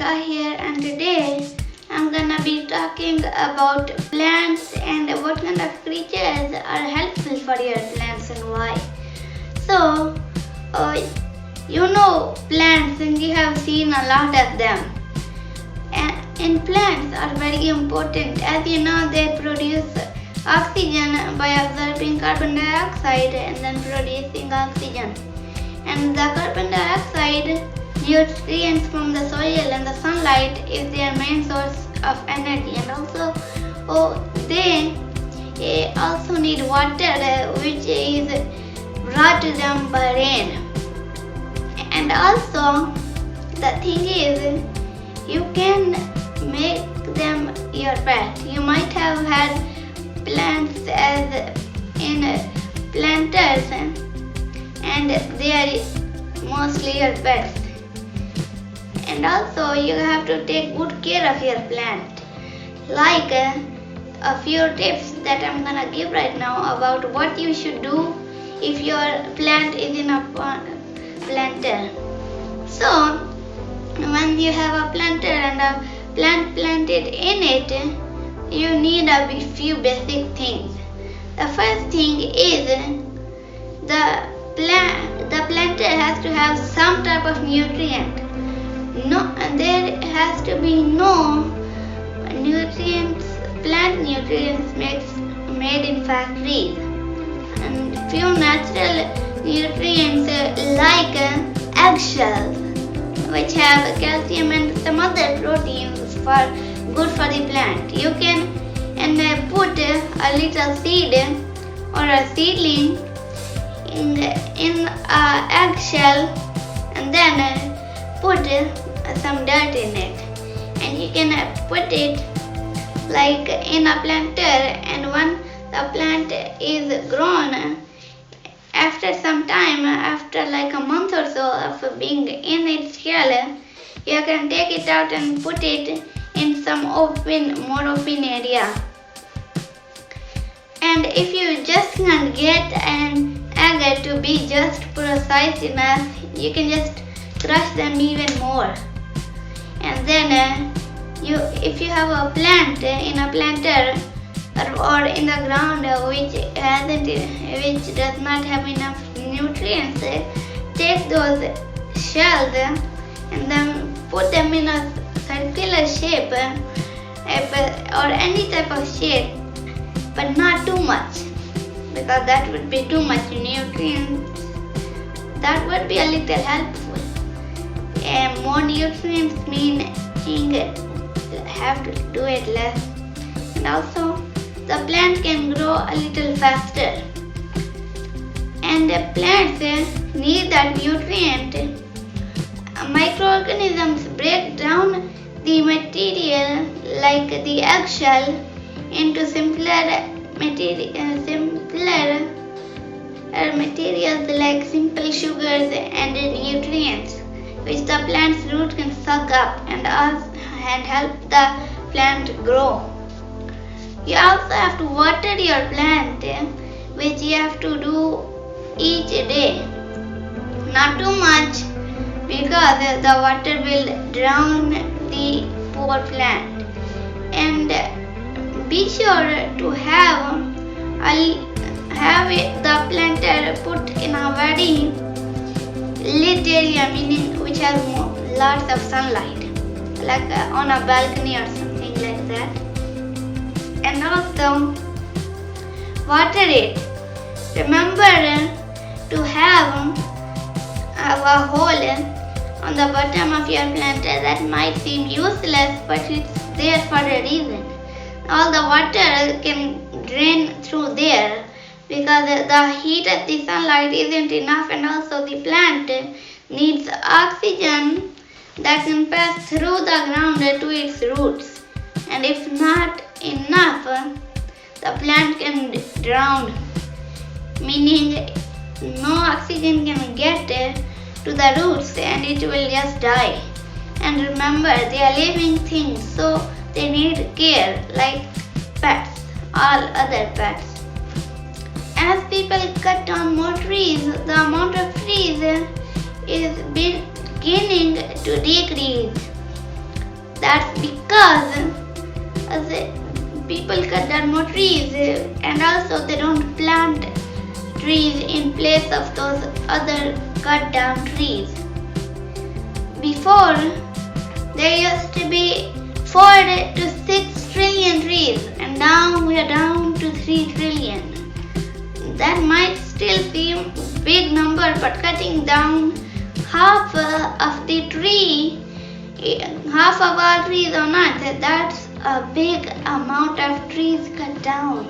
Priyanka here, and today I'm gonna be talking about plants and what kind of creatures are helpful for your plants and why. So, uh, plants, and you have seen a lot of them. And plants are very important. As you know, they produce oxygen by absorbing carbon dioxide and then producing oxygen. And the carbon dioxide, nutrients from the soil and the sunlight is their main source of energy. And also, they also need water, which is brought to them by rain. And also, the thing is, you can make them your pet. You might have had plants as in planters, and they are mostly your pets. And also, you have to take good care of your plant. Like a few tips that I'm gonna give right now about what you should do if your plant is in a planter. So, when you have a planter and a plant planted in it, you need a few basic things. The first thing is the planter has to have some type of nutrient. There has to be no nutrients, plant nutrients made in factories, and few natural nutrients like eggshells, which have calcium and some other proteins good for the plant. You can put a little seed or a seedling in an eggshell, and then put some dirt in it, and you can put it like in a planter. And when the plant is grown, after some time, after like a month or so of being in its shell, you can take it out and put it in some more open area. And if you just can't get an egg to be just precise enough, you can just crush them even more. And then if you have a plant in a planter or in the ground which does not have enough nutrients, take those shells and then put them in a circular shape or any type of shape, but not too much, because that would be too much nutrients. That would be a little helpful. More nutrients mean have to do it less. And also, the plant can grow a little faster. And the plants need that nutrient. Microorganisms break down the material like the eggshell into simpler materials like simple sugars and nutrients, which the plant's root can suck up and help the plant grow. You also have to water your plant, which you have to do each day. Not too much, because the water will drown the poor plant. And be sure to have the planter put in a very lit area, meaning which has lots of sunlight, like on a balcony or something like that. And also water it. Remember to have a hole on the bottom of your planter. That might seem useless, but it's there for a reason. All the water can drain through there, because the heat of the sunlight isn't enough, and also the plant needs oxygen that can pass through the ground to its roots. And if not enough, the plant can drown, meaning no oxygen can get to the roots and it will just die. And remember, they are living things, so they need care like pets, all other pets. As people cut down more trees, the amount of trees is beginning to decrease. That's because the people cut down more trees and also they don't plant trees in place of those other cut down trees. Before, there used to be 4 to 6 trillion trees and now we are down to 3 trillion. That might still seem a big number, but cutting down half of the tree, half of all trees on earth, that's a big amount of trees cut down.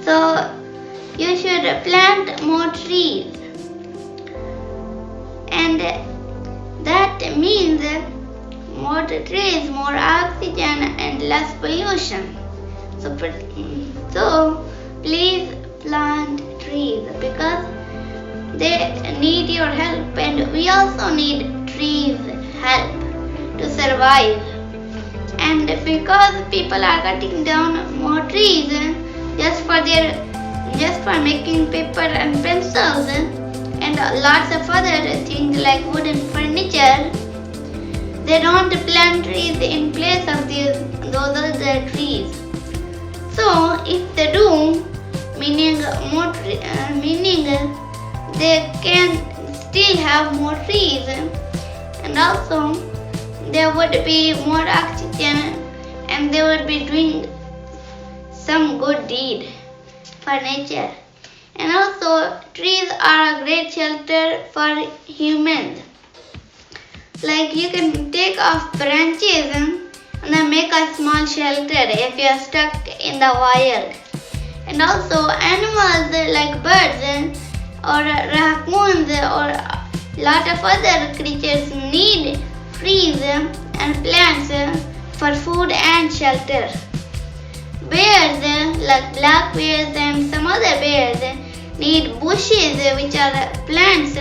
So you should plant more trees, and that means more trees, more oxygen and less pollution. So please plant trees because they need your help, and we also need trees help to survive. And because people are cutting down more trees just for making paper and pencils and lots of other things like wooden furniture, they don't plant trees in place of those other trees. So if they do, meaning they can still have more trees, and also there would be more oxygen and they would be doing some good deed for nature. And also trees are a great shelter for humans. Like you can take off branches and then make a small shelter if you are stuck in the wire. And also animals like birds or raccoons or lot of other creatures need trees and plants for food and shelter. Bears like black bears and some other bears need bushes, which are plants,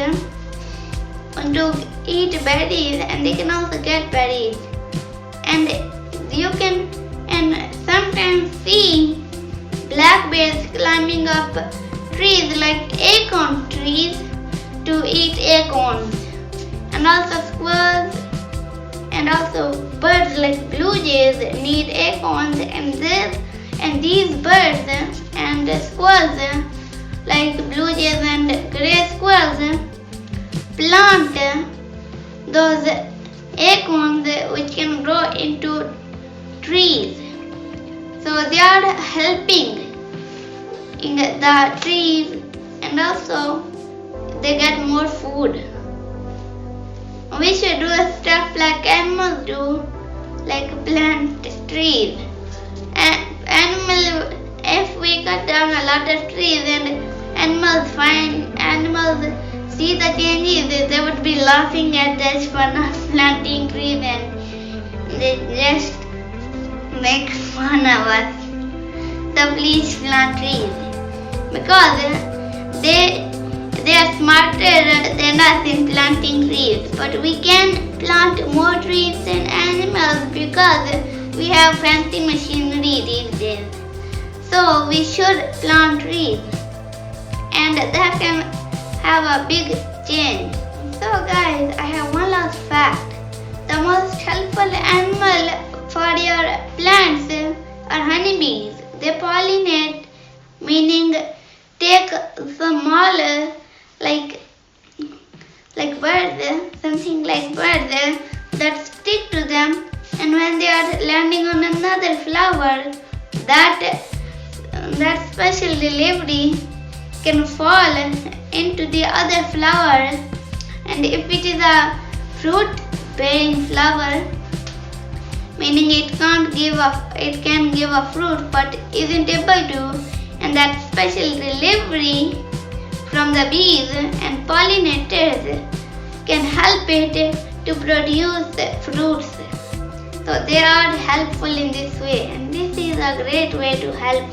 to eat berries, and they can also get berries. And you can sometimes see black bears climbing up trees like acorn trees to eat acorns. And also squirrels and also birds like blue jays need acorns, and these birds and squirrels like blue jays and grey squirrels plant those acorns which can grow into trees. So they are helping in the trees, and also they get more food. We should do stuff like animals do, like plant trees. If we cut down a lot of trees and animals see the changes, they would be laughing at us for not planting trees, and they just make fun of us. So please plant trees because they are smarter than us in planting trees. But we can plant more trees than animals because we have fancy machinery these days. So we should plant trees, and that can have a big change. So guys, I have one last fact. The most helpful animal for your plants are honeybees. They pollinate, meaning take some like birds, something like birds that stick to them, and when they are landing on another flower, that special delivery can fall into the other flower, and if it is a fruit bearing flower, meaning it can give a fruit but isn't able to, and that special delivery from the bees and pollinators can help it to produce fruits. So they are helpful in this way, and this is a great way to help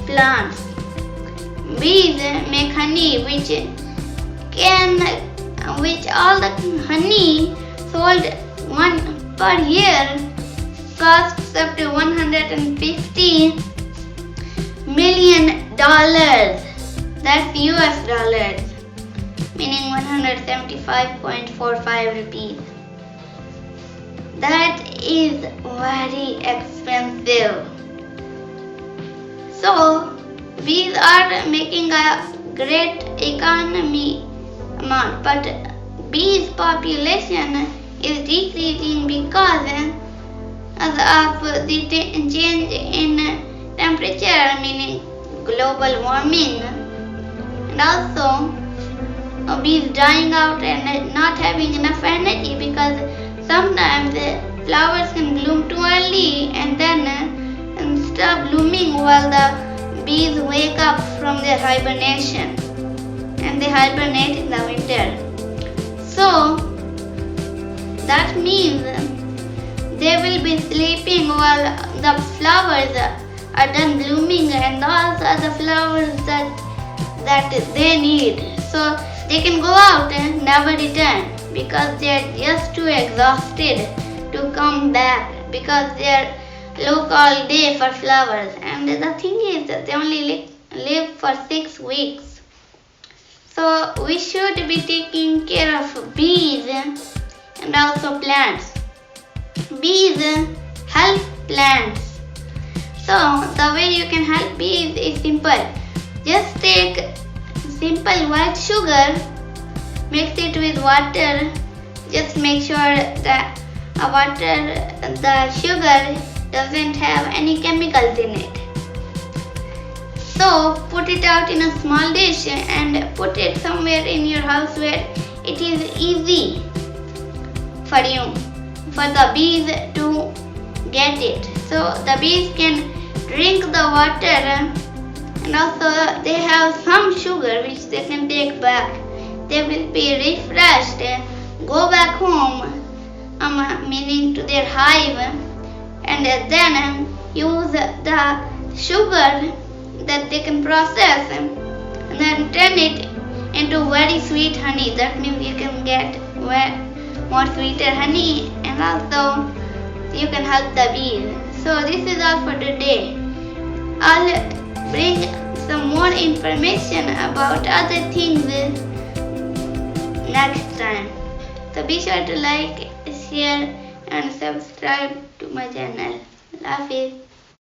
plants. Bees make honey, which all the honey sold per year costs up to $150 million. That's US dollars, meaning 175.45 rupees. that is very expensive. So bees are making a great economy amount, but bees population is decreasing because of the change in temperature, meaning global warming, and also bees dying out and not having enough energy, because sometimes flowers can bloom too early and then stop blooming while the bees wake up from their hibernation, and they hibernate in the winter. So that means they will be sleeping while the flowers are done blooming, and those are the flowers that they need. So they can go out and never return because they are just too exhausted to come back, because they are look all day for flowers. And the thing is that they only live for 6 weeks. So we should be taking care of bees and also plants. Bees help plants. So the way you can help bees is simple. Just take simple white sugar, mix it with water. Just make sure that the sugar doesn't have any chemicals in it. So put it out in a small dish and put it somewhere in your house where it is easy for the bees to get it. So the bees can drink the water, and also they have some sugar which they can take back. They will be refreshed, go back home, meaning to their hive, and then use the sugar that they can process and then turn it into very sweet honey. That means you can get more sweeter honey, and also you can help the bees. So this is all for today. I'll bring some more information about other things next time. So be sure to like, share and subscribe to my channel. Love it.